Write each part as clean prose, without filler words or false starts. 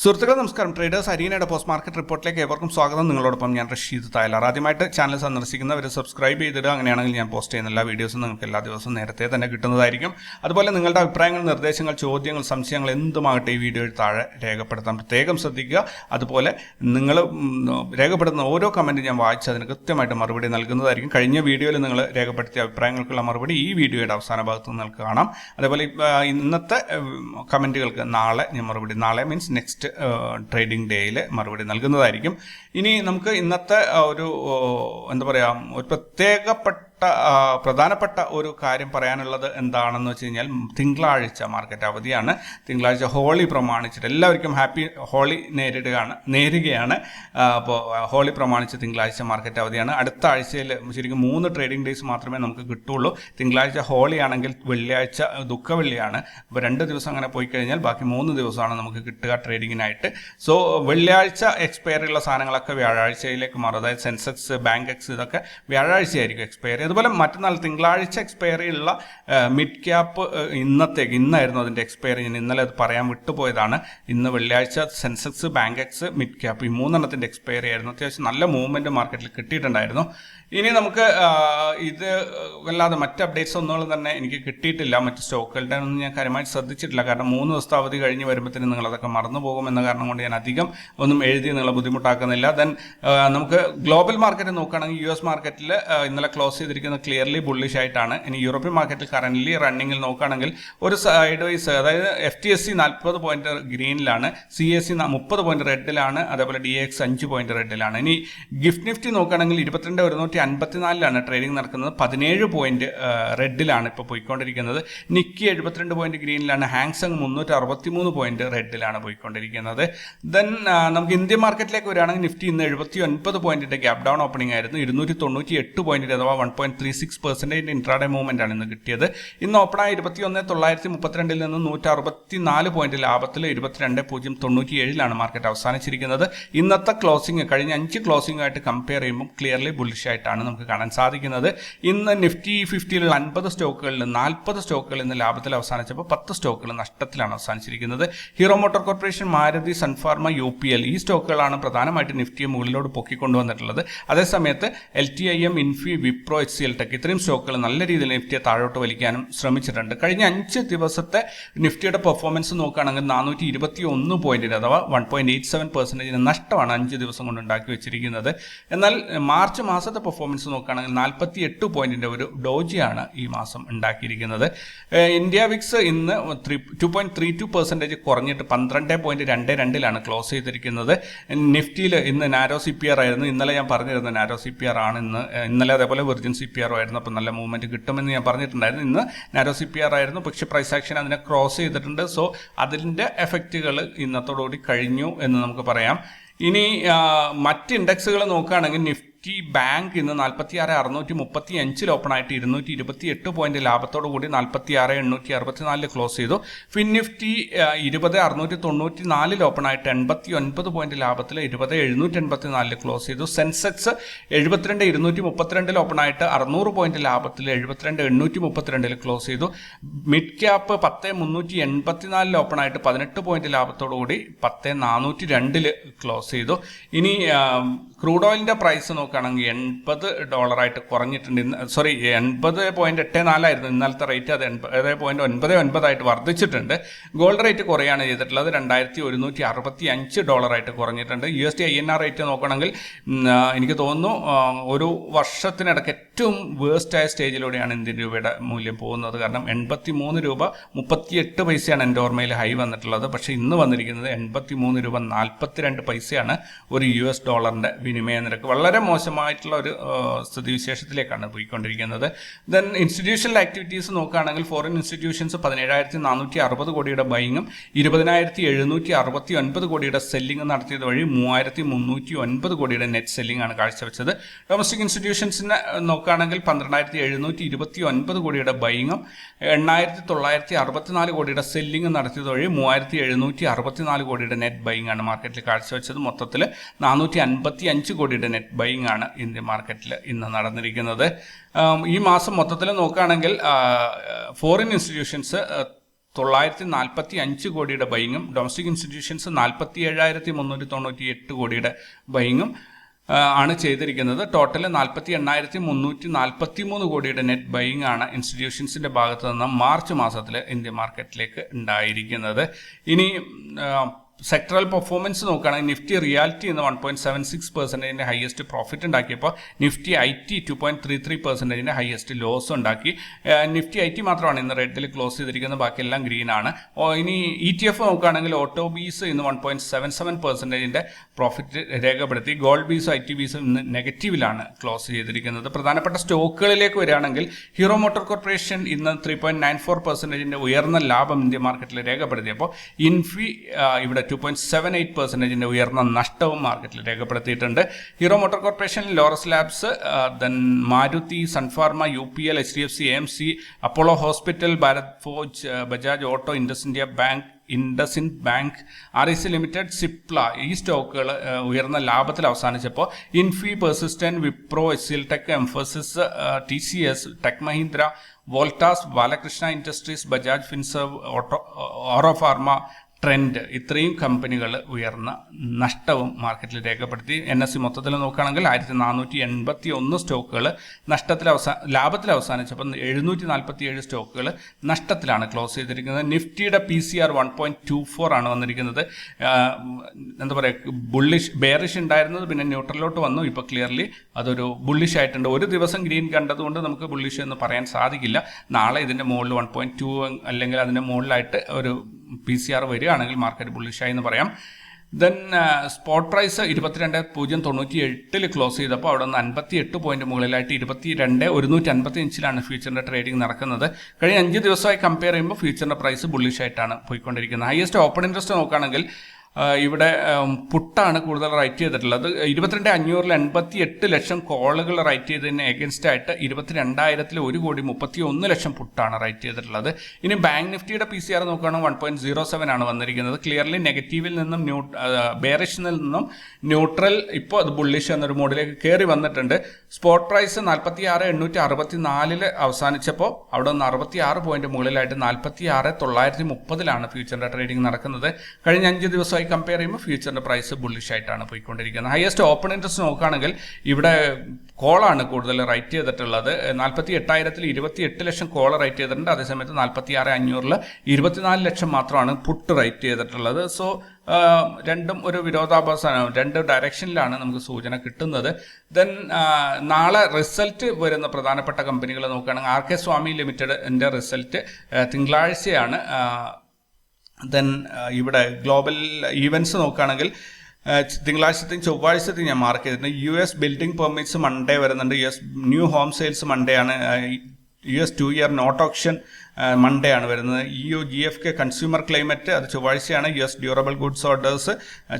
സുഹൃത്തുക്കളെ നമസ്കാരം. Traders അരീനയുടെ post market റിപ്പോർട്ടിലേക്ക് ഏവർക്കും സ്വാഗതം. നിങ്ങളോടൊപ്പം ഞാൻ റഷീദ് തായലാർ. ആദ്യമായിട്ട് ചാനൽ സന്ദർശിക്കുന്നവർ സബ്സ്ക്രൈബ് ചെയ്തിടുക. അങ്ങനെയാണെങ്കിൽ ഞാൻ പോസ്റ്റ് ചെയ്യുന്ന എല്ലാ വീഡിയോസും നിങ്ങൾക്ക് എല്ലാ ദിവസവും നേരത്തെ തന്നെ കിട്ടുന്നതായിരിക്കും. അതുപോലെ നിങ്ങളുടെ അഭിപ്രായങ്ങൾ, നിർദ്ദേശങ്ങൾ, ചോദ്യങ്ങൾ, സംശയങ്ങൾ എന്തുമാകട്ടെ ഈ വീഡിയോയിൽ താഴെ രേഖപ്പെടുത്താൻ പ്രത്യേകം ശ്രദ്ധിക്കുക. അതുപോലെ നിങ്ങൾ രേഖപ്പെടുത്തുന്ന ഓരോ കമൻറ്റും ഞാൻ വായിച്ച് അതിന് കൃത്യമായിട്ട് മറുപടി നൽകുന്നതായിരിക്കും. കഴിഞ്ഞ വീഡിയോയിൽ നിങ്ങൾ രേഖപ്പെടുത്തിയ അഭിപ്രായങ്ങൾക്കുള്ള മറുപടി ഈ വീഡിയോയുടെ അവസാന ഭാഗത്ത് നിങ്ങൾക്ക് കാണാം. അതേപോലെ ഇന്നത്തെ കമൻറ്റുകൾക്ക് നാളെ ഞാൻ മറുപടി, നാളെ മീൻസ് നെക്സ്റ്റ് ട്രേഡിംഗ് ഡേയിൽ മറുപടി നൽകുന്നതായിരിക്കും. ഇനി നമുക്ക് ഇന്നത്തെ ഒരു എന്താ പറയുക, ഒരു പ്രധാനപ്പെട്ട ഒരു കാര്യം പറയാനുള്ളത് എന്താണെന്ന് വെച്ച് കഴിഞ്ഞാൽ, തിങ്കളാഴ്ച മാർക്കറ്റ് അവധിയാണ്. തിങ്കളാഴ്ച ഹോളി പ്രമാണിച്ചിട്ട് എല്ലാവർക്കും ഹാപ്പി ഹോളി നേരുകയാണ്. അപ്പോൾ ഹോളി പ്രമാണിച്ച് തിങ്കളാഴ്ച മാർക്കറ്റ് അവധിയാണ്. അടുത്ത ആഴ്ചയിൽ ശരിക്കും 3 ട്രേഡിംഗ് ഡേയ്സ് മാത്രമേ നമുക്ക് കിട്ടുള്ളൂ. തിങ്കളാഴ്ച ഹോളി ആണെങ്കിൽ വെള്ളിയാഴ്ച ദുഃഖവെള്ളിയാണ്. അപ്പോൾ 2 ദിവസം അങ്ങനെ പോയി കഴിഞ്ഞാൽ ബാക്കി 3 ദിവസമാണ് നമുക്ക് കിട്ടുക ട്രേഡിങ്ങിനായിട്ട്. സോ വെള്ളിയാഴ്ച എക്സ്പയറി ഉള്ള സാധനങ്ങളൊക്കെ വ്യാഴാഴ്ചയിലേക്ക് മാറും. അതായത് സെൻസെക്സ്, ബാങ്ക് എക്സ് ഇതൊക്കെ വ്യാഴാഴ്ചയായിരിക്കും എക്സ്പയറി. അതുപോലെ മറ്റന്നാൾ തിങ്കളാഴ്ച എക്സ്പയറി ഉള്ള മിഡ് ക്യാപ്പ് ഇന്നായിരുന്നു അതിൻ്റെ എക്സ്പയറി. ഞാൻ ഇന്നലെ അത് പറയാൻ വിട്ടുപോയതാണ്. ഇന്ന് വെള്ളിയാഴ്ച Sensex, bank X, mid cap ഈ 3 എക്സ്പയറി ആയിരുന്നു. അത്യാവശ്യം നല്ല മൂവ്മെൻറ്റ് മാർക്കറ്റിൽ കിട്ടിയിട്ടുണ്ടായിരുന്നു. ഇനി നമുക്ക് ഇത് അല്ലാതെ മറ്റ് അപ്ഡേറ്റ്സ് ഒന്നും തന്നെ എനിക്ക് കിട്ടിയിട്ടില്ല. മറ്റ് സ്റ്റോക്കുകളുടെ ഒന്നും ഞാൻ കാര്യമായിട്ട് ശ്രദ്ധിച്ചിട്ടില്ല. കാരണം 3 ദിവസത്തെ അവധി കഴിഞ്ഞ് വരുമ്പോഴത്തേനും നിങ്ങളതൊക്കെ മറന്നു പോകുമെന്ന കാരണം കൊണ്ട് ഞാൻ അധികം ഒന്നും എഴുതി നിങ്ങളെ ബുദ്ധിമുട്ടാക്കുന്നില്ല. ദെൻ നമുക്ക് ഗ്ലോബൽ മാർക്കറ്റ് നോക്കുകയാണെങ്കിൽ US മാർക്കറ്റിൽ ഇന്നലെ ക്ലോസ് ചെയ്തിരിക്കുന്നത് ക്ലിയർലി ബുള്ളിഷ് ആയിട്ടാണ്. ഇനി യൂറോപ്യൻ മാർക്കറ്റിൽ കറന്റ് റണ്ണിങ്ങിൽ നോക്കുകയാണെങ്കിൽ ഒരു സൈഡ് വൈസ്, അതായത് FTSE 40 പോയിന്റ് ഗ്രീനിലാണ്, CSE 30 പോയിന്റ് റെഡിലാണ്, അതേപോലെ DAX 5 പോയിന്റ് റെഡിലാണ്. ഇനി ഗിഫ്റ്റ് നിഫ്റ്റി നോക്കുകയാണെങ്കിൽ 22,154 ട്രേഡിംഗ് നടക്കുന്നത്, 17 പോയിന്റ് റെഡിലാണ് ഇപ്പോൾ പോയിക്കൊണ്ടിരിക്കുന്നത്. നിക്കി 72 പോയിന്റ് ഗ്രീനിലാണ്, ഹാങ്സങ് 363 പോയിന്റ് റെഡിലാണ് പോയിക്കൊണ്ടിരിക്കുന്നത്. ദെൻ നമുക്ക് ഇന്ത്യൻ മാർക്കറ്റിലേക്ക് വരികയാണെങ്കിൽ നിഫ്റ്റി ഇന്ന് 79 പോയിന്റിന്റെ ഗ്യാപ് ഡൗൺ ഓപ്പണിംഗ് ആയിരുന്നു. 298 പോയിന്റ് അഥവാ 1.36% ഇൻട്രാഡേ മൂവ്മെന്റ് ആണ് ഇന്ന് കിട്ടിയത്. ഇന്ന് ഓപ്പണായ 21,932 നിന്ന് 164 പോയിന്റ് ലാഭത്തിൽ 22,097 മാർക്കറ്റ് അവസാനിച്ചിരിക്കുന്നത്. ഇന്നത്തെ ക്ലോസിംഗ് കഴിഞ്ഞ 5 ക്ലോസിംഗ് ആയിട്ട് കമ്പയർ ചെയ്യുമ്പോൾ ക്ലിയർലി ബുള്ളിഷ് ആയിട്ടാണ് നമുക്ക് കാണാൻ സാധിക്കുന്നത്. ഇന്ന് നിഫ്റ്റി 50യിലുള്ള 50 സ്റ്റോക്കുകളിൽ 40 സ്റ്റോക്കുകൾ ഇന്ന് ലാഭത്തിൽ അവസാനിച്ചപ്പോൾ 10 സ്റ്റോക്കുകൾ നഷ്ടത്തിലാണ് അവസാനിച്ചിരിക്കുന്നത്. Hero Motor Corporation, Maruti, Sun Pharma, UPL ഈ സ്റ്റോക്കുകളാണ് പ്രധാനമായിട്ട് നിഫ്റ്റിയെ മുകളിലോട്ട് പൊക്കിക്കൊണ്ടുവന്നിട്ടുള്ളത്. അതേസമയത്ത് LTIM, Infy, Wipro, HCL tech ഇത്രയും സ്റ്റോക്കുകൾ നല്ല രീതിയിൽ നിഫ്റ്റിയെ താഴോട്ട് വലിക്കാനും ശ്രമിച്ചിട്ടുണ്ട്. കഴിഞ്ഞ 5 ദിവസത്തെ നിഫ്റ്റിയുടെ പെർഫോമൻസ് നോക്കുകയാണെങ്കിൽ 421 പോയിന്റിന് അഥവാ 1.87% നഷ്ടമാണ് 5 ദിവസം കൊണ്ട് ഉണ്ടാക്കി വെച്ചിരിക്കുന്നത്. എന്നാൽ മാർച്ച് മാസത്തെ പെർഫോമൻസ് നോക്കുകയാണെങ്കിൽ 48 പോയിന്റിന്റെ ഒരു ഡോജിയാണ് ഈ മാസം ഉണ്ടാക്കിയിരിക്കുന്നത്. ഇന്ത്യ വിക്സ് ഇന്ന് 2.32% കുറഞ്ഞിട്ട് 12.22 ക്ലോസ് ചെയ്തിരിക്കുന്നത്. നിഫ്റ്റിയിൽ ഇന്ന് നാരോ CPR ആയിരുന്നു. ഇന്നലെ ഞാൻ പറഞ്ഞിരുന്നു നാരോ CPR ആണ് ഇന്നലെ അതേപോലെ വെർജിൻ CPR ആയിരുന്നു. അപ്പോൾ നല്ല മൂവ്മെന്റ് കിട്ടുമെന്ന് ഞാൻ പറഞ്ഞിട്ടുണ്ടായിരുന്നു. ഇന്ന് നാരോ CPR ആയിരുന്നു, പക്ഷേ പ്രൈസ് ആക്ഷൻ അതിനെ ക്രോസ് ചെയ്തിട്ടുണ്ട്. സോ അതിൻ്റെ എഫക്റ്റുകൾ ഇന്നത്തോടുകൂടി കഴിഞ്ഞു എന്ന് നമുക്ക് പറയാം. ഇനി മറ്റ് ഇൻഡെക്സുകൾ നോക്കുകയാണെങ്കിൽ നിഫ്റ്റി ബാങ്ക് ഇന്ന് 46,635 ഓപ്പണായിട്ട് 228 പോയിന്റ് ലാഭത്തോടു കൂടി 46,864 ക്ലോസ് ചെയ്തു. ഫിൻ നിഫ്റ്റി 20,694 ഓപ്പണായിട്ട് 89 പോയിന്റ് ലാഭത്തിൽ 20,784 ക്ലോസ് ചെയ്തു. സെൻസെക്സ് 72,232 ഓപ്പണായിട്ട് 600 പോയിന്റ് ലാഭത്തിൽ 72,832 ക്ലോസ് ചെയ്തു. മിഡ് ക്യാപ്പ് 10,384 ഓപ്പണായിട്ട് 18 പോയിന്റ് ലാഭത്തോടു കൂടി 10,402 ക്ലോസ് ചെയ്തു. ഇനി ക്രൂഡ് ഓയിലിന്റെ പ്രൈസ് നോക്കുകയാണെങ്കിൽ $80 കുറഞ്ഞിട്ടുണ്ട്. 80.84 ആയിരുന്നു ഇന്നലത്തെ റേറ്റ്. അത് 80.99 വർദ്ധിച്ചിട്ടുണ്ട്. ഗോൾഡ് റേറ്റ് കുറയാണ് ചെയ്തിട്ടുള്ളത്, $2,165 കുറഞ്ഞിട്ടുണ്ട്. USD INR റേറ്റ് നോക്കുകയാണെങ്കിൽ എനിക്ക് തോന്നുന്നു ഒരു വർഷത്തിനിടയ്ക്ക് ഏറ്റവും വേഴ്സ്റ്റായ സ്റ്റേജിലൂടെയാണ് ഇന്ത്യൻ രൂപയുടെ മൂല്യം പോകുന്നത്. കാരണം 83 രൂപ 38 പൈസയാണ് എൻ്റെ ഓർമ്മയിൽ ഹൈ വന്നിട്ടുള്ളത്. പക്ഷേ ഇന്ന് വന്നിരിക്കുന്നത് 83 രൂപ 42 പൈസയാണ് ഒരു US ഡോളറിന്റെ വിനിമയ നിരക്ക്. വളരെ മോശമായിട്ടുള്ള ഒരു സ്ഥിതിവിശേഷത്തിലേക്കാണ് പോയിക്കൊണ്ടിരിക്കുന്നത്. ദെൻ ഇൻസ്റ്റിറ്റ്യൂഷണൽ ആക്ടിവിറ്റീസ് നോക്കുകയാണെങ്കിൽ ഫോറിൻ ഇൻസ്റ്റിറ്റ്യൂഷൻസ് 17,460 കോടിയുടെ ബൈങ്ങും 20,769 കോടിയുടെ സെല്ലിംഗ് നടത്തിയത് വഴി 3,309 കോടിയുടെ നെറ്റ് സെല്ലിംഗ് ആണ് കാഴ്ചവെച്ചത്. ഡൊമസ്റ്റിക് ഇൻസ്റ്റിറ്റ്യൂഷൻസിനെ നോക്കുകയാണെങ്കിൽ 12,729 കോടിയുടെ ബൈങ്ങും 8,964 കോടിയുടെ സെല്ലിംഗ് നടത്തിയത് വഴി 3,764 കോടിയുടെ നെറ്റ് ബൈങ് ആണ് മാർക്കറ്റിൽ കാഴ്ചവെച്ചത്. മൊത്തത്തിൽ 455 കോടിയുടെ നെറ്റ് ബൈങ് ആണ് ഇന്ത്യൻ മാർക്കറ്റിൽ ഇന്ന് നടന്നിരിക്കുന്നത്. ഈ മാസം മൊത്തത്തിൽ നോക്കുകയാണെങ്കിൽ ഫോറിൻ ഇൻസ്റ്റിറ്റ്യൂഷൻസ് 945 കോടിയുടെ ബൈങ്ങും ഡൊമസ്റ്റിക് ഇൻസ്റ്റിറ്റ്യൂഷൻസ് 47,398 കോടിയുടെ ബൈങ്ങും ആണ് ചെയ്തിരിക്കുന്നത്. ടോട്ടൽ 48,343 കോടിയുടെ നെറ്റ് ബൈയിങ് ആണ് ഇൻസ്റ്റിറ്റ്യൂഷൻസിന്റെ ഭാഗത്ത് നിന്ന് മാർച്ച് മാസത്തിൽ ഇന്ത്യൻ മാർക്കറ്റിലേക്ക് ഉണ്ടായിരിക്കുന്നത്. ഇനി സെക്ടറൽ പെർഫോമൻസ് നോക്കുകയാണെങ്കിൽ നിഫ്റ്റി റിയാലിറ്റി എന്ന് 1.76% ഹയസ്റ്റ് പ്രോഫിറ്റ് ഉണ്ടാക്കിയപ്പോൾ നിഫ്റ്റി IT 2.33% ഹയസ്റ്റ് ലോസ് ഉണ്ടാക്കി. നിഫ്റ്റി IT മാത്രമാണ് ഇന്ന് റെഡിൽ ക്ലോസ് ചെയ്തിരിക്കുന്നത്, ബാക്കിയെല്ലാം ഗ്രീൻ ആണ്. ഇനി ETF നോക്കുകയാണെങ്കിൽ ഓട്ടോബീസ് ഇന്ന് 1.77% പ്രോഫിറ്റ് രേഖപ്പെടുത്തി. ഗോൾഡ് ബീസും IT ബീസും ഇന്ന് നെഗറ്റീവിലാണ് ക്ലോസ് ചെയ്തിരിക്കുന്നത്. പ്രധാനപ്പെട്ട സ്റ്റോക്കുകളിലേക്ക് വരികയാണെങ്കിൽ ഹീറോ മോട്ടോർ കോർപ്പറേഷൻ ഇന്ന് 3.94% ഉയർന്ന ലാഭം ഇന്ത്യൻ മാർക്കറ്റിൽ രേഖപ്പെടുത്തിയപ്പോൾ ഇൻഫി ഇവിടെ 2.78% ഉയർന്ന നഷ്ടവും മാർക്കറ്റിൽ രേഖപ്പെടുത്തിയിട്ടുണ്ട്. Hero Motor Corporation, Laurus Labs, then Maruti, Sun Pharma, UPL, HDFC, AMC, Apollo Hospital, Bharat Forge, Bajaj Auto, IndusInd Bank, REC Limited, Cipla ഈ സ്റ്റോക്കുകൾ ഉയർന്ന ലാഭത്തിൽ അവസാനിച്ചപ്പോൾ Infy, Persistent, Wipro, HCL Tech, Mphasis, TCS, Tech Mahindra, Voltas, Balakrishna Industries, Bajaj Finserv, Auro Pharma, Trent ഇത്രയും കമ്പനികൾ ഉയർന്ന നഷ്ടവും മാർക്കറ്റിൽ രേഖപ്പെടുത്തി. NSE മൊത്തത്തിൽ നോക്കുകയാണെങ്കിൽ 1481 സ്റ്റോക്കുകൾ ലാഭത്തിൽ അവസാനിച്ചപ്പോൾ 747 സ്റ്റോക്കുകൾ നഷ്ടത്തിലാണ് ക്ലോസ് ചെയ്തിരിക്കുന്നത്. നിഫ്റ്റിയുടെ PCR 1.24 ആണ് വന്നിരിക്കുന്നത്. എന്താ പറയുക, ബെയറിഷ് ഉണ്ടായിരുന്നത് പിന്നെ ന്യൂട്രലിലോട്ട് വന്നു. ഇപ്പോൾ ക്ലിയർലി അതൊരു ബുള്ളിഷ് ആയിട്ടുണ്ട്. ഒരു ദിവസം ഗ്രീൻ കണ്ടതുകൊണ്ട് നമുക്ക് ബുള്ളിഷ് എന്ന് പറയാൻ സാധിക്കില്ല. നാളെ ഇതിൻ്റെ മുകളിൽ 1.2 അല്ലെങ്കിൽ അതിൻ്റെ മുകളിലായിട്ട് ഒരു PCR വരികയാണെങ്കിൽ മാർക്കറ്റ് ബുള്ളിഷായി എന്ന് പറയാം. ദെൻ സ്പോട്ട് പ്രൈസ് 22,098 ക്ലോസ് ചെയ്തപ്പോൾ അവിടെ നിന്ന് 58 പോയിന്റ് മുകളിലായിട്ട് 22,155 ഫ്യൂച്ചറിന്റെ ട്രേഡിംഗ് നടക്കുന്നത്. കഴിഞ്ഞ 5 ദിവസമായി കമ്പയർ ചെയ്യുമ്പോൾ ഫ്യൂച്ചറിന്റെ പ്രൈസ് ബുള്ളിഷായിട്ടാണ് പോയിക്കൊണ്ടിരിക്കുന്നത്. ഹയസ്റ്റ് ഓപ്പൺ ഇൻട്രസ്റ്റ് നോക്കുകയാണെങ്കിൽ ഇവിടെ പുട്ടാണ് കൂടുതൽ റൈറ്റ് ചെയ്തിട്ടുള്ളത്. 22,588 ലക്ഷം കോളുകൾ റൈറ്റ് ചെയ്തതിന് എഗൻസ്റ്റ് ആയിട്ട് 22,131 ലക്ഷം പുട്ടാണ് റൈറ്റ് ചെയ്തിട്ടുള്ളത്. ഇനി ബാങ്ക് നിഫ്റ്റിയുടെ PCR നോക്കുകയാണെങ്കിൽ 1.07 ആണ് വന്നിരിക്കുന്നത്. ക്ലിയർലി നെഗറ്റീവിൽ നിന്നും ബെയറിഷിൽ നിന്നും ന്യൂട്രൽ, ഇപ്പോൾ അത് ബുള്ളിഷ് എന്നൊരു മോഡിലേക്ക് കയറി വന്നിട്ടുണ്ട്. സ്പോട്ട് പ്രൈസ് 46,864 അവസാനിച്ചപ്പോൾ അവിടെ നിന്ന് 66 പോയിന്റ് മുകളിലായിട്ട് 46,930 ഫ്യൂച്ചറിന്റെ ട്രേഡിംഗ് നടക്കുന്നത്. കഴിഞ്ഞ 5 ദിവസമായി കമ്പയർ ചെയ്യുമ്പോൾ ഫ്യൂച്ചറിന്റെ പ്രൈസ് ബുള്ളിഷ് ആയിട്ടാണ് പോയിക്കൊണ്ടിരിക്കുന്നത്. ഹയസ്റ്റ് ഓപ്പൺ ഇൻട്രസ്റ്റ് നോക്കുകയാണെങ്കിൽ ഇവിടെ കോളാണ് കൂടുതൽ റൈറ്റ് ചെയ്തിട്ടുള്ളത്. 48,028 ലക്ഷം കോൾ റൈറ്റ് ചെയ്തിട്ടുണ്ട്. അതേസമയത്ത് 46,500 24 ലക്ഷം മാത്രമാണ് പുട്ട് റൈറ്റ് ചെയ്തിട്ടുള്ളത്. സോ രണ്ടും ഒരു വിരോധാഭാസമാണ്, രണ്ട് ഡയറക്ഷനിലാണ് നമുക്ക് സൂചന കിട്ടുന്നത്. ദെൻ നാളെ റിസൾട്ട് വരുന്ന പ്രധാനപ്പെട്ട കമ്പനികൾ നോക്കുകയാണെങ്കിൽ RK സ്വാമി ലിമിറ്റഡിൻ്റെ റിസൾട്ട് തിങ്കളാഴ്ചയാണ്. ദെൻ ഇവിടെ ഗ്ലോബൽ ഈവൻറ്റ്സ് നോക്കുകയാണെങ്കിൽ തിങ്കളാഴ്ചത്തെയും ചൊവ്വാഴ്ചത്തെയും ഞാൻ മാർക്ക് ചെയ്തിട്ടുണ്ട്. US ബിൽഡിംഗ് പെർമിറ്റ്സ് മൺഡേ വരുന്നുണ്ട്. US new home sales Monday ആണ്. US 2-year note option Monday ആണ് വരുന്നത്. EU GFK കൺസ്യൂമർ ക്ലൈമറ്റ് അത് ചൊവ്വാഴ്ചയാണ്. US ഡ്യൂറബിൾ ഗുഡ്സ് ഓർഡേഴ്സ്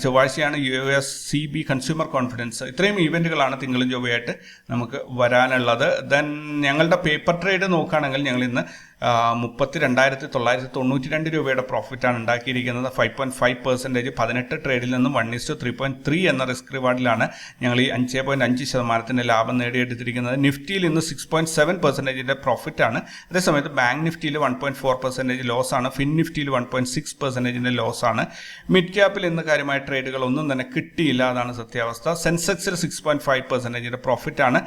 ചൊവ്വാഴ്ചയാണ്. US CB consumer confidence. ഇത്രയും ഈവൻറ്റുകളാണ് തിങ്കളും ചൊവ്വയായിട്ട് നമുക്ക് വരാനുള്ളത്. ദെൻ ഞങ്ങളുടെ പേപ്പർ ട്രേഡ് നോക്കുകയാണെങ്കിൽ ഞങ്ങൾ ഇന്ന് 32,992 രൂപയുടെ പ്രോഫിറ്റാണ് ഉണ്ടാക്കിയിരിക്കുന്നത്. 5.5%, 18 ട്രേഡിൽ നിന്നും 1:3.3 എന്ന റിസ്ക് റിവാർഡിലാണ് ഞങ്ങൾ ഈ 5.5% ലാഭം നേടിയെടുത്തിരിക്കുന്നത്. നിഫ്റ്റിയിൽ ഇന്ന് 6.7% പ്രോഫിറ്റാണ്. അതേസമയത്ത് ബാങ്ക് നിഫ്റ്റിയിൽ 1.4% ലോസ് ആണ്. ഫിൻ നിഫ്റ്റിയിൽ 1.6% ലോസ് ആണ്. മിഡ് ക്യാപ്പിൽ ഇന്ന് കാര്യമായ ട്രേഡുകൾ ഒന്നും തന്നെ കിട്ടിയില്ല, അതാണ് സത്യാവസ്ഥ. സെൻസെക്സിൽ 6.5% പ്രോഫിറ്റാണ്.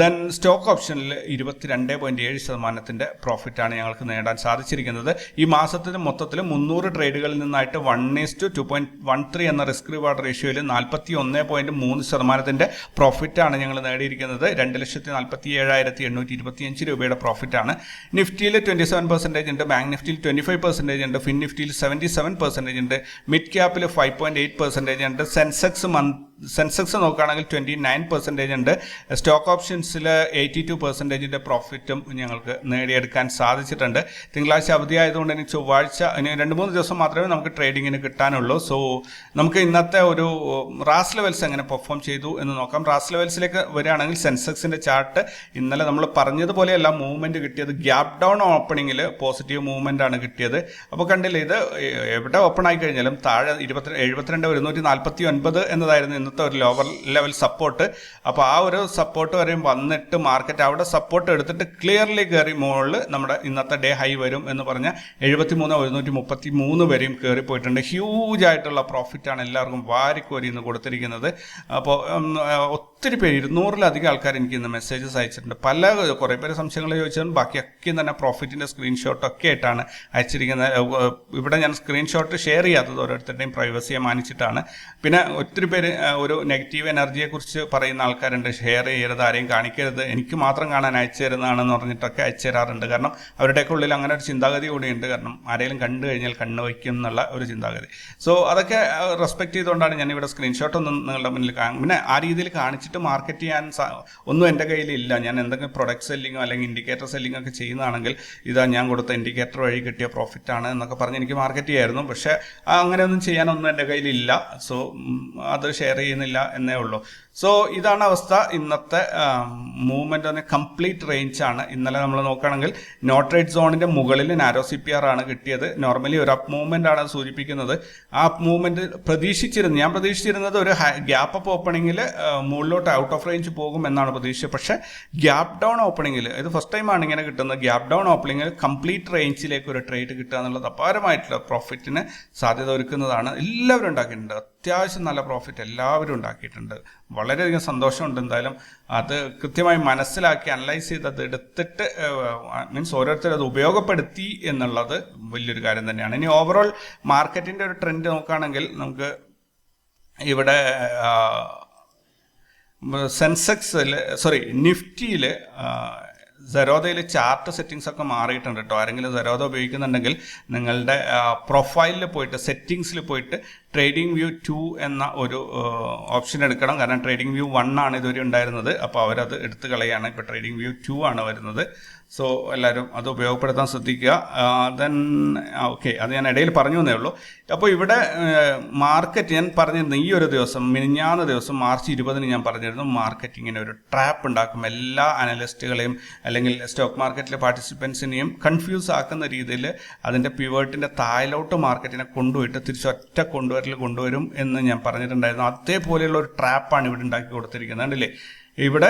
ദെൻ സ്റ്റോക്ക് ഓപ്ഷനിൽ 22.7% പ്രോഫിറ്റാണ് ഞങ്ങൾക്ക് നേടാൻ സാധിച്ചിരിക്കുന്നത്. ഈ മാസത്തിന് മൊത്തത്തിൽ 300 ട്രേഡുകളിൽ നിന്നായിട്ട് 1:2.13 എന്ന റിസ്ക് റിവാർഡ് റേഷ്യോയിൽ 41.3% പ്രോഫിറ്റാണ് ഞങ്ങൾ നേടിയിരിക്കുന്നത്. 2,47,825 രൂപയുടെ പ്രോഫിറ്റാണ്. നിഫ്റ്റിയിൽ 27% ഉണ്ട്, ബാങ്ക് നിഫ്റ്റിയിൽ 25% ഉണ്ട്, ഫിൻ നിഫ്റ്റിയിൽ 77% ഉണ്ട്, മിഡ് ക്യാപ്പിൽ 5.8% ഉണ്ട്. സെൻസെക്സ് നോക്കുകയാണെങ്കിൽ 29% ഉണ്ട്. സ്റ്റോക്ക് ഓപ്ഷൻസിൽ 82% പ്രോഫിറ്റും ഞങ്ങൾക്ക് നേടിയെടുക്കാൻ സാധിച്ചിട്ടുണ്ട്. തിങ്കളാഴ്ച അവധി ആയതുകൊണ്ട് ഇനി ചൊവ്വാഴ്ച ഇനി 2-3 ദിവസം മാത്രമേ നമുക്ക് ട്രേഡിങ്ങിന് കിട്ടാനുള്ളൂ. സോ നമുക്ക് ഇന്നത്തെ ഒരു റാസ് ലെവൽസ് എങ്ങനെ പെർഫോം ചെയ്തു എന്ന് നോക്കാം. റാസ് ലെവൽസിലേക്ക് വരികയാണെങ്കിൽ സെൻസെക്സിന്റെ ചാർട്ട് ഇന്നലെ നമ്മൾ പറഞ്ഞതുപോലെയല്ല മൂവ്മെന്റ് കിട്ടിയത്. ഗ്യാപ് ഡൗൺ ഓപ്പണിങ്ങിൽ പോസിറ്റീവ് മൂവ്മെന്റ് ആണ് കിട്ടിയത്. അപ്പോൾ കണ്ടില്ല, ഇത് എവിടെ ഓപ്പൺ ആയി കഴിഞ്ഞാലും താഴെ 72,149 എന്നതായിരുന്നു ഇന്ന് ഇന്നത്തെ ഒരു ലോവർ ലെവൽ സപ്പോർട്ട്. അപ്പോൾ ആ ഒരു സപ്പോർട്ട് വരെയും വന്നിട്ട് മാർക്കറ്റ് അവിടെ സപ്പോർട്ട് എടുത്തിട്ട് ക്ലിയർലി കയറി മുകളിൽ നമ്മുടെ ഇന്നത്തെ ഡേ ഹൈ വരും എന്ന് പറഞ്ഞാൽ 73,133 വരെയും കയറി പോയിട്ടുണ്ട്. ഹ്യൂജ് ആയിട്ടുള്ള പ്രോഫിറ്റാണ് എല്ലാവർക്കും വാരിക്കോരി ഇന്ന് കൊടുത്തിരിക്കുന്നത്. അപ്പോൾ ഒത്തിരി പേര് 200-ലധികം ആൾക്കാർ എനിക്ക് ഇന്ന് മെസ്സേജസ് അയച്ചിട്ടുണ്ട്. കുറേ പേര് സംശയങ്ങൾ ചോദിച്ചിട്ടുണ്ട്. ബാക്കിയൊക്കെ തന്നെ പ്രോഫിറ്റിൻ്റെ സ്ക്രീൻഷോട്ടൊക്കെ ആയിട്ടാണ് അയച്ചിരിക്കുന്നത്. ഇവിടെ ഞാൻ സ്ക്രീൻഷോട്ട് ഷെയർ ചെയ്യാത്തത് ഓരോരുത്തരുടെയും പ്രൈവസിയെ മാനിച്ചിട്ടാണ്. പിന്നെ ഒത്തിരി പേര് ഒരു നെഗറ്റീവ് എനർജിയെക്കുറിച്ച് പറയുന്ന ആൾക്കാരുണ്ട്. ഷെയർ ചെയ്യരുത്, ആരെയും കാണിക്കരുത്, എനിക്ക് മാത്രം കാണാൻ അയച്ചു തരുന്നതാണെന്ന് പറഞ്ഞിട്ടൊക്കെ അയച്ചു തരാറുണ്ട്. കാരണം അവരുടെയൊക്കെ ഉള്ളിൽ അങ്ങനെ ഒരു ചിന്താഗതി കൂടിയുണ്ട്. കാരണം ആരെങ്കിലും കണ്ടു കഴിഞ്ഞാൽ കണ്ണ് വയ്ക്കും എന്നുള്ള ഒരു ചിന്താഗതി. സോ അതൊക്കെ റെസ്പെക്ട് ചെയ്തുകൊണ്ടാണ് ഞാനിവിടെ സ്ക്രീൻഷോട്ടൊന്നും നിങ്ങളുടെ മുന്നിൽ പിന്നെ ആ രീതിയിൽ കാണിച്ചിട്ട് മാർക്കറ്റ് ചെയ്യാൻ ഒന്നും എൻ്റെ കയ്യിലില്ല. ഞാൻ എന്തെങ്കിലും പ്രൊഡക്റ്റ് സെല്ലിങ്ങോ അല്ലെങ്കിൽ ഇൻഡിക്കേറ്റർ സെല്ലിങ്ങോ ഒക്കെ ചെയ്യുന്നതാണെങ്കിൽ ഇതാ ഞാൻ കൊടുത്ത ഇൻഡിക്കേറ്റർ വഴി കിട്ടിയ പ്രോഫിറ്റാണ് എന്നൊക്കെ പറഞ്ഞ് എനിക്ക് മാർക്കറ്റ് ചെയ്യായിരുന്നു. പക്ഷേ അങ്ങനെയൊന്നും ചെയ്യാനൊന്നും എൻ്റെ കയ്യിലില്ല. സോ അത് ഷെയർ ചെയ്യുന്നില്ല എന്നേ ഉള്ളൂ. സോ ഇതാണ് അവസ്ഥ. ഇന്നത്തെ മൂവ്മെൻ്റ് തന്നെ കംപ്ലീറ്റ് റേഞ്ചാണ്. ഇന്നലെ നമ്മൾ നോക്കുകയാണെങ്കിൽ നോട്ട് റേറ്റ് സോണിൻ്റെ മുകളിൽ നാരോ CPR ആണ് കിട്ടിയത്. നോർമലി ഒരു അപ്പ് മൂവ്മെൻ്റ് ആണ് സൂചിപ്പിക്കുന്നത്. ആ അപ്പ് മൂവ്മെൻറ്റ് ഞാൻ പ്രതീക്ഷിച്ചിരുന്നത് ഒരു ഗ്യാപ്പ് അപ്പ് ഓപ്പണിങ്ങിൽ മുകളിലോട്ട് ഔട്ട് ഓഫ് റേഞ്ച് പോകും എന്നാണ് പ്രതീക്ഷിച്ചത്. പക്ഷേ ഗ്യാപ്പ് ഡൗൺ ഓപ്പണിങ്ങിൽ ഇത് ഫസ്റ്റ് ടൈമാണ് ഇങ്ങനെ കിട്ടുന്നത്. ഗ്യാപ്പ് ഡൗൺ ഓപ്പണിങ്ങിൽ കംപ്ലീറ്റ് റേഞ്ചിലേക്ക് ഒരു ട്രേഡ് കിട്ടുക എന്നുള്ളത് അപാരമായിട്ടുള്ള പ്രോഫിറ്റിന് സാധ്യത ഒരുക്കുന്നതാണ്. എല്ലാവരും ഉണ്ടാക്കിയിട്ടുണ്ട്. അത്യാവശ്യം നല്ല പ്രോഫിറ്റ് എല്ലാവരും ഉണ്ടാക്കിയിട്ടുണ്ട്. വളരെയധികം സന്തോഷമുണ്ട്. എന്തായാലും അത് കൃത്യമായി മനസ്സിലാക്കി അനലൈസ് ചെയ്ത് അത് എടുത്തിട്ട് മീൻസ് ഓരോരുത്തരും അത് ഉപയോഗപ്പെടുത്തി എന്നുള്ളത് വലിയൊരു കാര്യം തന്നെയാണ്. ഇനി ഓവറോൾ മാർക്കറ്റിൻ്റെ ഒരു ട്രെൻഡ് നോക്കുകയാണെങ്കിൽ നമുക്ക് ഇവിടെ നിഫ്റ്റിയിൽ സെറോദയിൽ ചാർട്ട് സെറ്റിങ്സ് ഒക്കെ മാറിയിട്ടുണ്ട് കേട്ടോ. ആരെങ്കിലും സെറോദ ഉപയോഗിക്കുന്നുണ്ടെങ്കിൽ നിങ്ങളുടെ പ്രൊഫൈലിൽ പോയിട്ട് സെറ്റിങ്സിൽ പോയിട്ട് ട്രേഡിംഗ് വ്യൂ 2 എന്ന ഒരു ഓപ്ഷൻ എടുക്കണം. കാരണം ട്രേഡിംഗ് വ്യൂ 1 ആണ് ഇതുവരെ ഉണ്ടായിരുന്നത്. അപ്പോൾ അവരത് എടുത്ത് കളയാണ്. ഇപ്പോൾ ട്രേഡിംഗ് വ്യൂ 2 ആണ് വരുന്നത്. സോ എല്ലാവരും അത് ഉപയോഗപ്പെടുത്താൻ ശ്രദ്ധിക്കുക. ദെൻ ഓക്കെ, അത് ഞാൻ ഇടയിൽ പറഞ്ഞു എന്നേ ഉള്ളൂ. അപ്പോൾ ഇവിടെ മാർക്കറ്റ് ഞാൻ പറഞ്ഞിരുന്നു ഈ ഒരു ദിവസം മിനിഞ്ഞാന്ന ദിവസം മാർച്ച് 20 ഞാൻ പറഞ്ഞിരുന്നു മാർക്കറ്റ് ഇങ്ങനെ ഒരു ട്രാപ്പ് ഉണ്ടാക്കും. എല്ലാ അനലിസ്റ്റുകളെയും അല്ലെങ്കിൽ സ്റ്റോക്ക് മാർക്കറ്റിലെ പാർട്ടിസിപ്പൻസിനെയും കൺഫ്യൂസ് ആക്കുന്ന രീതിയിൽ അതിൻ്റെ പിവേർട്ടിൻ്റെ താഴോട്ട് മാർക്കറ്റിനെ കൊണ്ടുപോയിട്ട് തിരിച്ചൊറ്റ കൊണ്ടുവരും എന്ന് ഞാൻ പറഞ്ഞിട്ടുണ്ടായിരുന്നു. അതേപോലെയുള്ള ഒരു ട്രാപ്പാണ് ഇവിടെ ഉണ്ടാക്കി കൊടുത്തിരിക്കുന്നത്. കണ്ടില്ലേ, ഇവിടെ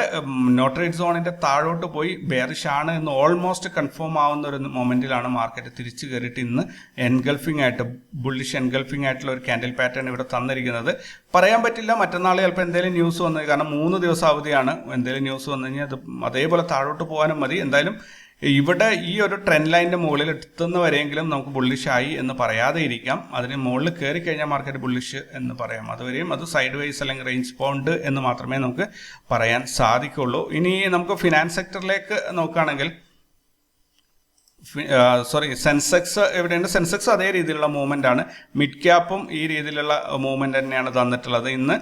നോട്ട് റേറ്റ് സോണിൻ്റെ താഴോട്ട് പോയി ബെയറിഷ് ആണ് എന്ന് ഓൾമോസ്റ്റ് കൺഫേം ആവുന്ന ഒരു മൊമെൻറ്റിലാണ് മാർക്കറ്റ് തിരിച്ചു കയറിയിട്ട് ഇന്ന് ബുള്ളിഷ് എൻഗൾഫിംഗ് ആയിട്ടുള്ള ഒരു ക്യാൻഡിൽ പാറ്റേൺ ഇവിടെ തന്നിരിക്കുന്നത്. പറയാൻ പറ്റില്ല, മറ്റന്നാൾ ചിലപ്പോൾ എന്തെങ്കിലും ന്യൂസ് വന്നത്, കാരണം 3 ദിവസം അവധിയാണ്. എന്തെങ്കിലും ന്യൂസ് വന്നു കഴിഞ്ഞാൽ അത് അതേപോലെ താഴോട്ട് പോകാനും മതി. എന്തായാലും ഇവിടെ ഈ ഒരു ട്രെൻഡ് ലൈനിൻ്റെ മുകളിൽ എത്തുന്നവരെങ്കിലും നമുക്ക് ബുള്ളിഷായി എന്ന് പറയാതെ ഇരിക്കാം. അതിന് മുകളിൽ കയറി കഴിഞ്ഞാൽ മാർക്കറ്റ് ബുള്ളിഷ് എന്ന് പറയാം. അതുവരെയും അത് സൈഡ് വൈസ് അല്ലെങ്കിൽ റേഞ്ച് ബൗണ്ട് എന്ന് മാത്രമേ നമുക്ക് പറയാൻ സാധിക്കുള്ളൂ. ഇനി നമുക്ക് ഫിനാൻസ് സെക്ടറിലേക്ക് നോക്കുകയാണെങ്കിൽ സെൻസെക്സ് എവിടെയുണ്ട്? സെൻസെക്സ് അതേ രീതിയിലുള്ള മൂവ്മെൻ്റ് ആണ്. മിഡ് ക്യാപ്പും ഈ രീതിയിലുള്ള മൂവ്മെൻ്റ് തന്നെയാണ് തന്നിട്ടുള്ളത്. ഇന്ന്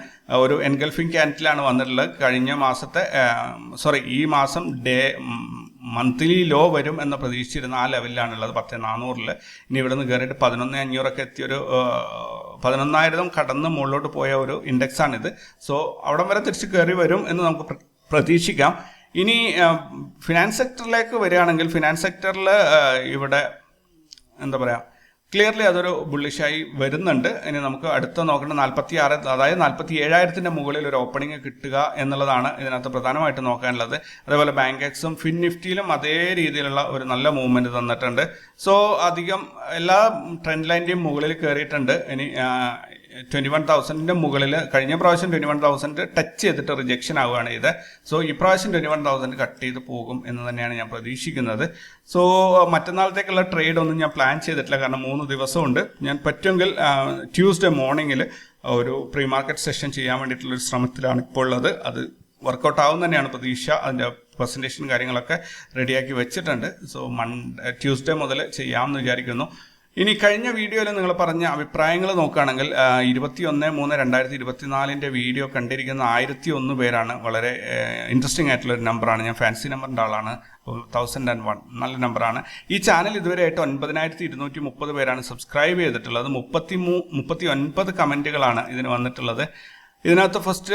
ഒരു എൻഗൾഫിംഗ് ക്യാൻഡിലാണ് വന്നിട്ടുള്ളത്. കഴിഞ്ഞ മാസത്തെ ഈ മാസം മന്ത്ലി ലോ വരും എന്ന് പ്രതീക്ഷിച്ചിരുന്ന ആ ലെവലിലാണുള്ളത് 10,400. ഇനി ഇവിടെ നിന്ന് കയറിയിട്ട് 11,500 എത്തിയൊരു 11,000 കടന്ന് മുകളിലോട്ട് പോയ ഒരു ഇൻഡെക്സാണിത്. സോ അവിടം വരെ തിരിച്ച് കയറി വരും എന്ന് നമുക്ക് പ്രതീക്ഷിക്കാം. ഇനി ഫിനാൻസ് സെക്ടറിലേക്ക് വരികയാണെങ്കിൽ ഫിനാൻസ് സെക്ടറിൽ ഇവിടെ എന്താ പറയുക, ക്ലിയർലി അതൊരു ബുള്ളിഷായി വരുന്നുണ്ട്. ഇനി നമുക്ക് അടുത്ത നോക്കേണ്ട 46, അതായത് 47,000 മുകളിൽ ഒരു ഓപ്പണിംഗ് കിട്ടുക എന്നുള്ളതാണ് ഇതിനകത്ത് പ്രധാനമായിട്ട് നോക്കാനുള്ളത്. അതേപോലെ ബാങ്ക് എക്സും ഫിൻ നിഫ്റ്റിയിലും അതേ രീതിയിലുള്ള ഒരു നല്ല മൂവ്മെൻറ്റ് തന്നിട്ടുണ്ട്. സോ അധികം എല്ലാ ട്രെൻഡ് ലൈൻ്റെയും മുകളിൽ കയറിയിട്ടുണ്ട്. ഇനി 21,000 മുകളിൽ കഴിഞ്ഞ പ്രാവശ്യം 21,000 ടച്ച് ചെയ്തിട്ട് റിജക്ഷൻ ആവുകയാണ് ഇത്. സോ ഈ പ്രാവശ്യം 21,000 കട്ട് ചെയ്ത് പോകും എന്ന് തന്നെയാണ് ഞാൻ പ്രതീക്ഷിക്കുന്നത്. സോ മറ്റന്നാളത്തേക്കുള്ള ട്രേഡ് ഒന്നും ഞാൻ പ്ലാൻ ചെയ്തിട്ടില്ല, കാരണം 3 ദിവസമുണ്ട്. ഞാൻ പറ്റുമെങ്കിൽ ട്യൂസ്ഡേ മോർണിംഗിൽ ഒരു പ്രീ മാർക്കറ്റ് സെഷൻ ചെയ്യാൻ വേണ്ടിയിട്ടുള്ളൊരു ശ്രമത്തിലാണ് ഇപ്പോൾ ഉള്ളത്. അത് വർക്കൗട്ട് ആവും തന്നെയാണ് പ്രതീക്ഷ. അതിൻ്റെ പ്രസൻറ്റേഷൻ കാര്യങ്ങളൊക്കെ റെഡിയാക്കി വെച്ചിട്ടുണ്ട്. സോ ട്യൂസ്ഡേ മുതൽ ചെയ്യാമെന്ന് വിചാരിക്കുന്നു. ഇനി കഴിഞ്ഞ വീഡിയോയിൽ നിങ്ങൾ പറഞ്ഞ അഭിപ്രായങ്ങൾ നോക്കുകയാണെങ്കിൽ 21/3/2024 വീഡിയോ കണ്ടിരിക്കുന്ന 1,001 പേരാണ്. വളരെ ഇൻട്രസ്റ്റിംഗ് ആയിട്ടുള്ളൊരു നമ്പറാണ്. ഞാൻ ഫാൻസി നമ്പറിൻ്റെ ആളാണ്. 1001 നല്ല നമ്പറാണ്. ഈ ചാനൽ ഇതുവരെയായിട്ട് 9,230 പേരാണ് സബ്സ്ക്രൈബ് ചെയ്തിട്ടുള്ളത്. 39 കമൻറ്റുകളാണ് ഇതിന് വന്നിട്ടുള്ളത്. ഇതിനകത്ത് ഫസ്റ്റ്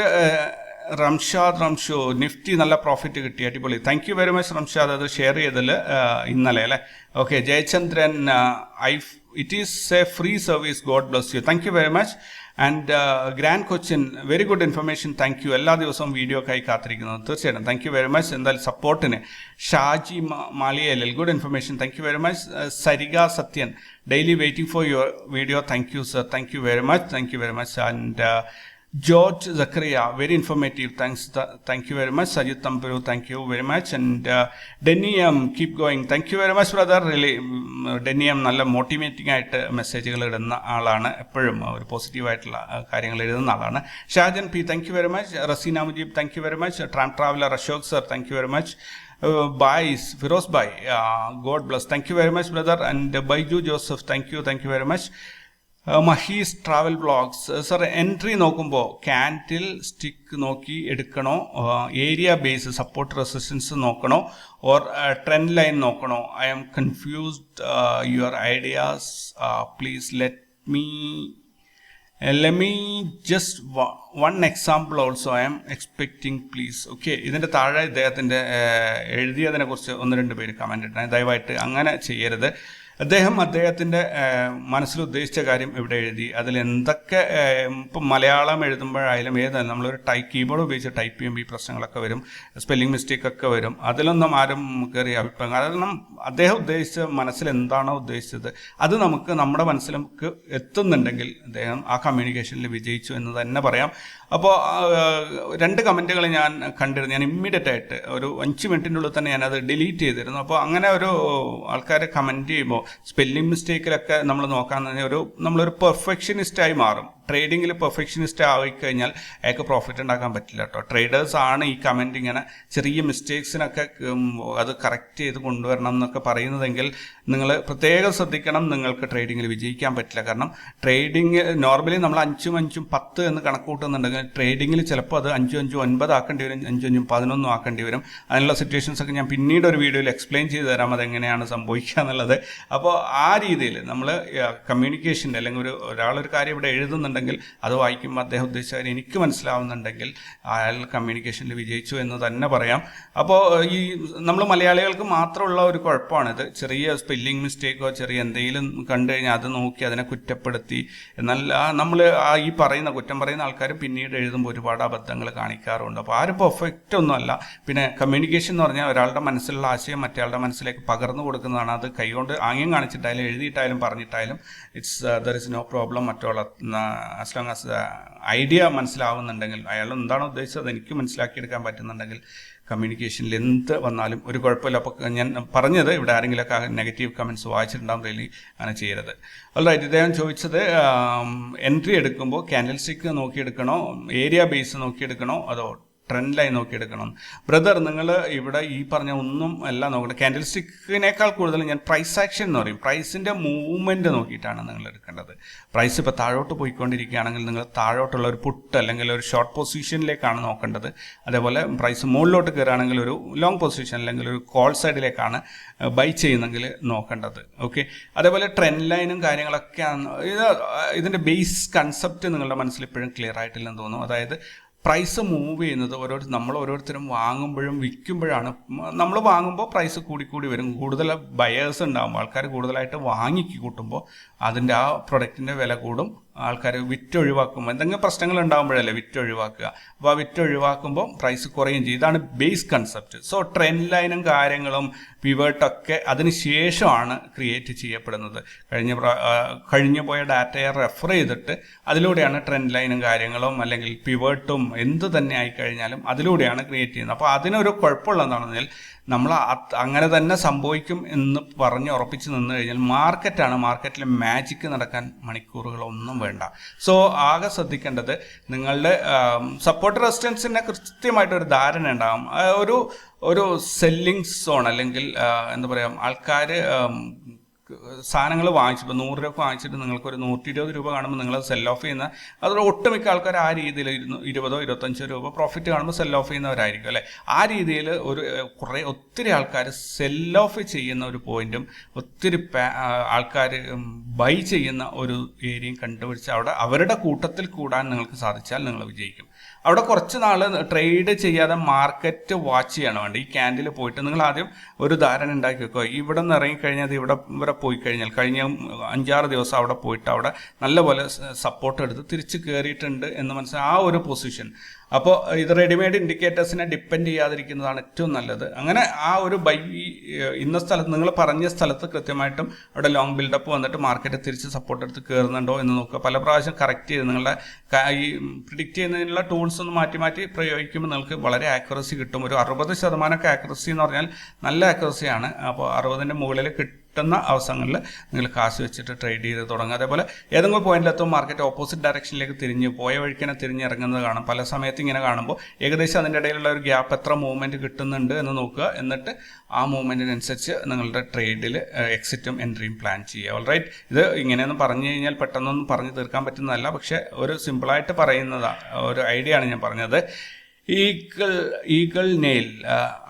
റംഷു നിഫ്റ്റി നല്ല പ്രോഫിറ്റ് കിട്ടി, അടിപൊളി. Thank you very much Ramshad, അത് ഷെയർ ചെയ്തതിൽ ഇന്നലെ അല്ലേ. Okay, Jayachandran it is A free service, God bless you. Thank you very much. And grand Cochin very good information, thank U. എല്ലാ ദിവസവും വീഡിയോ ഒക്കെ ആയി കാത്തിരിക്കുന്നത്. തീർച്ചയായിട്ടും താങ്ക് യു വെരി മച്ച്. എന്തായാലും സപ്പോർട്ടിന്. Shaji Maliyal good information, thank you very much. Sarika Sathyan daily waiting for your video, thank you sir, thank you very much, thank you very much. And George Zakaria, very informative. Thank you very much. Sajid Tampuru, thank you very much. And Denny keep going. Thank you very much, brother. Really, Denny നല്ല motivating ആയിട്ട് മെസ്സേജുകൾ ഇടുന്ന ആളാണ്. എപ്പോഴും ഒരു positive ആയിട്ടുള്ള കാര്യങ്ങൾ എഴുതുന്ന ആളാണ്. Shajan P, thank you very much. Raseena Mujeeb, thank you very much. Traveller Ashok sir, thank you very much. Bais, Firoz Bhai, God bless. Thank you very much, brother. And Baiju Joseph, thank you very much. Mahi's travel blogs sir, entry നോക്കുമ്പോൾ candlestick നോക്കി എടുക്കണോ, area base support resistance നോക്കണോ, or trend line നോക്കണോ? I am confused your ideas, please let me just one example also I am expecting please. Okay, ഇതിൻ്റെ താഴെ ഇദ്ദേഹത്തിൻ്റെ എഴുതിയതിനെ കുറിച്ച് 1-2 പേര് കമൻ്റ് ഇട്ടാൽ ദയവായിട്ട് അങ്ങനെ ചെയ്യരുത്. അദ്ദേഹത്തിൻ്റെ മനസ്സിൽ ഉദ്ദേശിച്ച കാര്യം ഇവിടെ എഴുതി. അതിലെന്തൊക്കെ ഇപ്പം മലയാളം എഴുതുമ്പോഴായാലും ഏതായാലും നമ്മളൊരു കീബോർഡ് ഉപയോഗിച്ച് ടൈപ്പ് ചെയ്യുമ്പോൾ ഈ പ്രശ്നങ്ങളൊക്കെ വരും, സ്പെല്ലിംഗ് മിസ്റ്റേക്കൊക്കെ വരും. അതിലൊന്നും ആരും കയറിയ അഭിപ്രായം, കാരണം അദ്ദേഹം ഉദ്ദേശിച്ച മനസ്സിൽ എന്താണോ ഉദ്ദേശിച്ചത് അത് നമുക്ക് നമ്മുടെ മനസ്സിലേക്ക് എത്തുന്നുണ്ടെങ്കിൽ അദ്ദേഹം ആ കമ്മ്യൂണിക്കേഷനിൽ വിജയിച്ചു എന്ന് തന്നെ പറയാം. അപ്പോൾ 2 കമൻറ്റുകൾ ഞാൻ കണ്ടിരുന്നു. ഞാൻ ഇമ്മീഡിയറ്റ് ആയിട്ട് ഒരു 5 മിനിറ്റിൻ്റെ ഉള്ളിൽ തന്നെ ഞാനത് ഡിലീറ്റ് ചെയ്തിരുന്നു. അപ്പോൾ അങ്ങനെ ഒരു ആൾക്കാർ കമൻറ്റ് ചെയ്യുമ്പോൾ സ്പെല്ലിംഗ് മിസ്റ്റേക്കിലൊക്കെ നമ്മൾ നോക്കാമെന്ന് നമ്മളൊരു പെർഫെക്ഷനിസ്റ്റായി മാറും. ട്രേഡിങ്ങിൽ പെർഫെക്ഷനിസ്റ്റ് ആയിക്കഴിഞ്ഞാൽ അയാൾക്ക് പ്രോഫിറ്റ് ഉണ്ടാക്കാൻ പറ്റില്ല കേട്ടോ. ട്രേഡേഴ്സ് ആണ് ഈ കമൻറ്റ് ഇങ്ങനെ ചെറിയ മിസ്റ്റേക്സിനൊക്കെ അത് കറക്റ്റ് ചെയ്ത് കൊണ്ടുവരണം എന്നൊക്കെ പറയുന്നതെങ്കിൽ നിങ്ങൾ പ്രത്യേകം ശ്രദ്ധിക്കണം. നിങ്ങൾക്ക് ട്രേഡിങ്ങിൽ വിജയിക്കാൻ പറ്റില്ല. കാരണം ട്രേഡിങ് നോർമലി നമ്മൾ 5 10 എന്ന് കണക്ക് കൂട്ടുന്നുണ്ടെങ്കിൽ ട്രേഡിങ്ങിൽ ചിലപ്പോൾ അത് 5 9 ആക്കേണ്ടി വരും, 5 11 ആക്കേണ്ടി വരും. അതിനുള്ള സിറ്റുവേഷൻസ് ഒക്കെ ഞാൻ പിന്നീട് ഒരു വീഡിയോയിൽ എക്സ്പ്ലെയിൻ ചെയ്ത് തരാം അതെങ്ങനെയാണ് സംഭവിക്കുക എന്നുള്ളത്. അപ്പോൾ ആ രീതിയിൽ നമ്മൾ കമ്മ്യൂണിക്കേഷൻ്റെ അല്ലെങ്കിൽ ഒരാളൊരു കാര്യം ഇവിടെ എഴുതുന്നുണ്ടെങ്കിൽ അത് വായിക്കുമ്പോൾ അദ്ദേഹം ഉദ്ദേശിച്ച കാര്യം എനിക്ക് മനസ്സിലാവുന്നുണ്ടെങ്കിൽ അയാൾ കമ്മ്യൂണിക്കേഷനിൽ വിജയിച്ചു എന്ന് തന്നെ പറയാം. അപ്പോൾ ഈ നമ്മൾ മലയാളികൾക്ക് മാത്രമുള്ള ഒരു കുഴപ്പമാണിത്. ചെറിയ സ്പെല്ലിംഗ് മിസ്റ്റേക്കോ ചെറിയ എന്തെങ്കിലും കണ്ടു കഴിഞ്ഞാൽ അത് നോക്കി അതിനെ കുറ്റപ്പെടുത്തി. എന്നാൽ നമ്മൾ ഈ കുറ്റം പറയുന്ന ആൾക്കാർ പിന്നീട് എഴുതുമ്പോൾ ഒരുപാട് അബദ്ധങ്ങൾ കാണിക്കാറുണ്ട്. അപ്പോൾ ആരും പെർഫെക്റ്റ് ഒന്നുമല്ല. പിന്നെ കമ്മ്യൂണിക്കേഷൻ എന്ന് പറഞ്ഞാൽ ഒരാളുടെ മനസ്സിലുള്ള ആശയം മറ്റയാളുടെ മനസ്സിലേക്ക് പകർന്നു കൊടുക്കുന്നതാണ്. അത് കൈകൊണ്ട് ആംഗ്യം കാണിച്ചിട്ടായാലും എഴുതിയിട്ടായാലും പറഞ്ഞിട്ടായാലും ദർ ഇസ് നോ പ്രോബ്ലം. മറ്റുള്ള ആസ് ലോങ് ആസ് ഐഡിയ മനസ്സിലാവുന്നുണ്ടെങ്കിൽ അയാൾ എന്താണോ ഉദ്ദേശിച്ചത് എനിക്ക് മനസ്സിലാക്കിയെടുക്കാൻ പറ്റുന്നുണ്ടെങ്കിൽ കമ്മ്യൂണിക്കേഷനിൽ എന്ത് വന്നാലും ഒരു കുഴപ്പമില്ല. അപ്പോൾ ഞാൻ പറഞ്ഞത് ഇവിടെ ആരെങ്കിലുമൊക്കെ നെഗറ്റീവ് കമൻറ്റ്സ് വായിച്ചിട്ടുണ്ടാകും, റിയലി അങ്ങനെ ചെയ്യരുത്. ഓൾറൈറ്റ്, ഇദ്ദേഹം ചോദിച്ചത് എൻട്രി എടുക്കുമ്പോൾ ക്യാൻഡിൽ സ്റ്റിക്ക് നോക്കിയെടുക്കണോ, ഏരിയ ബേസ് നോക്കിയെടുക്കണോ, അതോ ട്രെൻഡ് ലൈൻ നോക്കിയെടുക്കണം? ബ്രദർ, നിങ്ങൾ ഇവിടെ ഈ പറഞ്ഞ ഒന്നും എല്ലാം നോക്കണ്ട. ക്യാൻഡിൽ സ്റ്റിക്കിനേക്കാൾ കൂടുതൽ ഞാൻ പ്രൈസ് ആക്ഷൻ എന്ന് പറയും, പ്രൈസിൻ്റെ മൂവ്മെൻറ്റ് നോക്കിയിട്ടാണ് നിങ്ങൾ എടുക്കേണ്ടത്. പ്രൈസ് ഇപ്പോൾ താഴോട്ട് പോയിക്കൊണ്ടിരിക്കുകയാണെങ്കിൽ നിങ്ങൾ താഴോട്ടുള്ള ഒരു പുട്ട് അല്ലെങ്കിൽ ഒരു ഷോർട്ട് പൊസിഷനിലേക്കാണ് നോക്കേണ്ടത്. അതേപോലെ പ്രൈസ് മുകളിലോട്ട് കയറുകയാണെങ്കിൽ ഒരു ലോങ് പൊസിഷൻ അല്ലെങ്കിൽ ഒരു കോൾ സൈഡിലേക്കാണ് ബൈ ചെയ്യുന്നെങ്കിൽ നോക്കേണ്ടത്. ഓക്കെ, അതേപോലെ ട്രെൻഡ് ലൈനും കാര്യങ്ങളൊക്കെയാണ്. ഇതിൻ്റെ ബേസ് കൺസെപ്റ്റ് നിങ്ങളുടെ മനസ്സിൽ ഇപ്പോഴും ക്ലിയർ ആയിട്ടില്ലെന്ന് തോന്നുന്നു. അതായത് പ്രൈസ് മൂവ് ചെയ്യുന്നത് നമ്മൾ ഓരോരുത്തരും വാങ്ങുമ്പോഴും വിൽക്കുമ്പോഴാണ്. നമ്മൾ വാങ്ങുമ്പോൾ പ്രൈസ് കൂടി വരും. കൂടുതൽ ബയേഴ്സ് ഉണ്ടാകുമ്പോൾ ആൾക്കാർ കൂടുതലായിട്ട് കൂട്ടുമ്പോൾ അതിൻ്റെ ആ പ്രൊഡക്റ്റിൻ്റെ വില കൂടും. ആൾക്കാർ വിറ്റൊഴിവാക്കുമ്പോൾ എന്തെങ്കിലും പ്രശ്നങ്ങൾ ഉണ്ടാകുമ്പോഴല്ലേ വിറ്റൊഴിവാക്കുക. അപ്പോൾ ആ വിറ്റൊഴിവാക്കുമ്പോൾ പ്രൈസ് കുറയും ചെയ്യും. ഇതാണ് ബേസ് കൺസെപ്റ്റ്. സോ ട്രെൻഡ് ലൈനും കാര്യങ്ങളും പിവേർട്ടൊക്കെ അതിന് ശേഷമാണ് ക്രിയേറ്റ് ചെയ്യപ്പെടുന്നത്. കഴിഞ്ഞു പോയ ഡാറ്റയെ റെഫർ ചെയ്തിട്ട് അതിലൂടെയാണ് ട്രെൻഡ് ലൈനും കാര്യങ്ങളും അല്ലെങ്കിൽ പിവേർട്ടും എന്ത് തന്നെ ആയിക്കഴിഞ്ഞാലും അതിലൂടെയാണ് ക്രിയേറ്റ് ചെയ്യുന്നത്. അപ്പോൾ അതിനൊരു കുഴപ്പമുള്ളതെന്ന് പറഞ്ഞാൽ നമ്മൾ അങ്ങനെ തന്നെ സംഭവിക്കും എന്ന് പറഞ്ഞ് ഉറപ്പിച്ച് നിന്ന് കഴിഞ്ഞാൽ മാർക്കറ്റിൽ മാജിക്ക് നടക്കാൻ മണിക്കൂറുകളൊന്നും വേണ്ട. സോ ആകെ ശ്രദ്ധിക്കേണ്ടത് നിങ്ങളുടെ സപ്പോർട്ട് റെസിസ്റ്റൻസിനെ കൃത്യമായിട്ടൊരു ധാരണ ഉണ്ടാകും. ഒരു സെല്ലിംഗ് സോൺ അല്ലെങ്കിൽ എന്താ പറയുക, ആൾക്കാർ സാധനങ്ങൾ വാങ്ങിച്ചപ്പോൾ 100 രൂപ വാങ്ങിച്ചിട്ട് നിങ്ങൾക്കൊരു 120 രൂപ കാണുമ്പോൾ നിങ്ങൾ സെൽ ഓഫ് ചെയ്യുന്ന അതൊരു ഒട്ടുമിക്ക ആൾക്കാർ ആ രീതിയിൽ 20-25 രൂപ പ്രോഫിറ്റ് കാണുമ്പോൾ സെൽ ഓഫ് ചെയ്യുന്നവരായിരിക്കും അല്ലേ. ആ രീതിയിൽ ഒത്തിരി ആൾക്കാർ സെൽ ഓഫ് ചെയ്യുന്ന ഒരു പോയിന്റും ഒത്തിരി ആൾക്കാർ ബൈ ചെയ്യുന്ന ഒരു ഏരിയയും കണ്ടുപിടിച്ച് അവിടെ അവരുടെ കൂട്ടത്തിൽ കൂടാൻ നിങ്ങൾക്ക് സാധിച്ചാൽ നിങ്ങൾ വിജയിക്കും. അവിടെ കുറച്ച് നാൾ ട്രേഡ് ചെയ്യാതെ മാർക്കറ്റ് വാച്ച് ചെയ്യണം വേണ്ട. ഈ ക്യാൻഡിൽ പോയിട്ട് നിങ്ങൾ ആദ്യം ഒരു ധാരണ ഉണ്ടാക്കി വെക്കുക. ഇവിടെ നിന്ന് ഇറങ്ങിക്കഴിഞ്ഞാൽ ഇവിടെ പോയി കഴിഞ്ഞാൽ കഴിഞ്ഞ 5-6 ദിവസം അവിടെ പോയിട്ട് അവിടെ നല്ലപോലെ സപ്പോർട്ട് എടുത്ത് തിരിച്ച് കയറിയിട്ടുണ്ട് എന്ന് മനസ്സിലായി ആ ഒരു പൊസിഷൻ. അപ്പോൾ ഇത് റെഡിമെയ്ഡ് ഇൻഡിക്കേറ്റേഴ്സിനെ ഡിപ്പെൻഡ് ചെയ്യാതിരിക്കുന്നതാണ് ഏറ്റവും നല്ലത്. അങ്ങനെ ആ ഒരു ബൈ ഇന്ന സ്ഥലത്ത് നിങ്ങൾ പറഞ്ഞ സ്ഥലത്ത് കൃത്യമായിട്ടും അവിടെ ലോങ് ബിൽഡപ്പ് വന്നിട്ട് മാർക്കറ്റ് തിരിച്ച് സപ്പോർട്ട് എടുത്ത് കയറുന്നുണ്ടോ എന്ന് നോക്കുക. പല പ്രാവശ്യം കറക്റ്റ് ചെയ്ത് നിങ്ങളുടെ ഈ പ്രിഡിക്റ്റ് ചെയ്യുന്നതിനുള്ള ടൂൾസ് ഒന്ന് മാറ്റി പ്രയോഗിക്കുമ്പോൾ നിങ്ങൾക്ക് വളരെ ആക്യുറസി കിട്ടും. ഒരു 60% ആക്യുറസി എന്ന് പറഞ്ഞാൽ നല്ല ആക്യുറസിയാണ്. അപ്പോൾ 60ന്റെ മുകളിൽ കിട്ടുന്ന അവസരങ്ങളിൽ നിങ്ങൾ കാശ് വെച്ചിട്ട് ട്രേഡ് ചെയ്ത് തുടങ്ങുക. അതേപോലെ ഏതെങ്കിലും പോയിന്റിലെത്തും മാർക്കറ്റ് ഓപ്പോസിറ്റ് ഡയറക്ഷനിലേക്ക് പോയ വഴിക്കനെ തിരിഞ്ഞിറങ്ങുന്നത് കാണാം. പല സമയത്ത് ഇങ്ങനെ കാണുമ്പോൾ ഏകദേശം അതിൻ്റെ ഇടയിലുള്ള ഒരു ഗ്യാപ്പ് എത്ര മൂവ്മെൻറ്റ് കിട്ടുന്നുണ്ട് എന്ന് നോക്കുക. എന്നിട്ട് ആ മൂവ്മെൻറ്റിനനുസരിച്ച് നിങ്ങളുടെ ട്രേഡിൽ എക്സിറ്റും എൻട്രിയും പ്ലാൻ ചെയ്യുക. ഓൾറൈറ്റ്, ഇത് ഇങ്ങനെയൊന്നും പറഞ്ഞു കഴിഞ്ഞാൽ പെട്ടെന്നൊന്നും പറഞ്ഞു തീർക്കാൻ പറ്റുന്നതല്ല, പക്ഷേ ഒരു സിമ്പിളായിട്ട് പറയുന്നതാണ്, ഒരു ഐഡിയ ആണ് ഞാൻ പറഞ്ഞത്. ഈഗിൾ നെയിൽ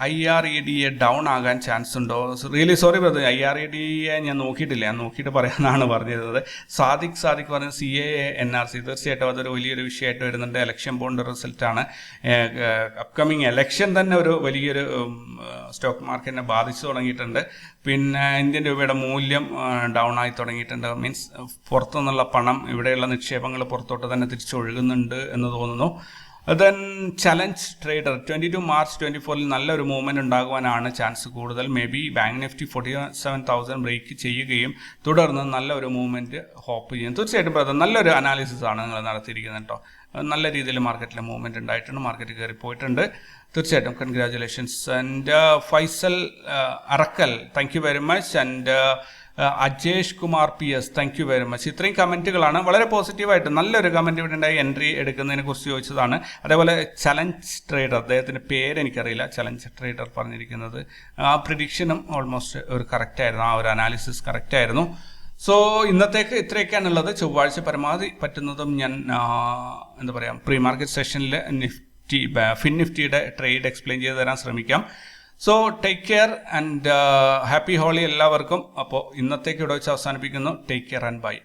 IREDA ഡൗൺ ആകാൻ ചാൻസ് ഉണ്ടോ? റിയലി സോറി ബ്രദർ, IREDA ഞാൻ നോക്കിയിട്ടില്ല, ഞാൻ നോക്കിയിട്ട് പറയാനാണ് പറഞ്ഞിരുന്നത്. സാദിഖ് പറഞ്ഞ CAA NRC തീർച്ചയായിട്ടും അതൊരു വലിയൊരു വിഷയമായിട്ട് വരുന്നുണ്ട്. ഇലക്ഷൻ ബോണ്ട് റിസൾട്ടാണ്. അപ്കമിങ് ഇലക്ഷൻ തന്നെ ഒരു വലിയൊരു സ്റ്റോക്ക് മാർക്കറ്റിനെ ബാധിച്ചു തുടങ്ങിയിട്ടുണ്ട്. പിന്നെ ഇന്ത്യൻ രൂപയുടെ മൂല്യം ഡൗൺ ആയി തുടങ്ങിയിട്ടുണ്ട്. മീൻസ് പുറത്തുനിന്നുള്ള പണം, ഇവിടെയുള്ള നിക്ഷേപങ്ങൾ പുറത്തോട്ട് തന്നെ തിരിച്ചൊഴുകുന്നുണ്ട് എന്ന് തോന്നുന്നു. ദെൻ ചലഞ്ച് ട്രേഡർ 22 മാർച്ച് 24 നല്ലൊരു മൂവ്മെൻറ്റ് ഉണ്ടാകുവാനാണ് ചാൻസ് കൂടുതൽ. Maybe bank Nifty 47,000 break ചെയ്യുകയും തുടർന്ന് നല്ലൊരു മൂവ്മെൻറ്റ് ഹോപ്പ് ചെയ്യും. തീർച്ചയായിട്ടും ബ്രദർ നല്ലൊരു അനാലിസിസ് ആണ് നിങ്ങൾ നടത്തിയിരിക്കുന്നത് കേട്ടോ. നല്ല രീതിയിൽ മാർക്കറ്റിലെ മൂവ്മെൻറ്റ് ഉണ്ടായിട്ടുണ്ട്, മാർക്കറ്റ് കയറി പോയിട്ടുണ്ട്. തീർച്ചയായിട്ടും congratulations. And Faisal Arakkal thank you very much. And Ajesh Kumar PS thank you very much. ഇത്രയും കമൻറ്റുകളാണ്. വളരെ പോസിറ്റീവായിട്ട് നല്ലൊരു കമൻറ്റ് ഇവിടെ ഉണ്ടായി. എൻട്രി എടുക്കുന്നതിനെ കുറിച്ച് ചോദിച്ചതാണ്. അതേപോലെ ചലഞ്ച് ട്രേഡർ, അദ്ദേഹത്തിൻ്റെ പേര് എനിക്കറിയില്ല, ചലഞ്ച് ട്രേഡർ പറഞ്ഞിരിക്കുന്നത് ആ പ്രിഡിക്ഷനും ഓൾമോസ്റ്റ് ഒരു കറക്റ്റായിരുന്നു, ആ ഒരു അനാലിസിസ് കറക്റ്റായിരുന്നു. സോ ഇന്നത്തേക്ക് ഇത്രയൊക്കെയാണുള്ളത്. ചൊവ്വാഴ്ച പരമാവധി പറ്റുന്നതും ഞാൻ എന്താ പറയുക പ്രീ മാർക്കറ്റ് സെഷനിൽ നിഫ്റ്റിയുടെ ട്രേഡ് എക്സ്പ്ലെയിൻ ചെയ്ത് തരാൻ ശ്രമിക്കാം. So take care and happy Holi എല്ലാവർക്കും. അപ്പോൾ ഇന്നത്തേക്ക് ഇവിടെ വെച്ച് അവസാനിപ്പിക്കുന്നു. Take care and by.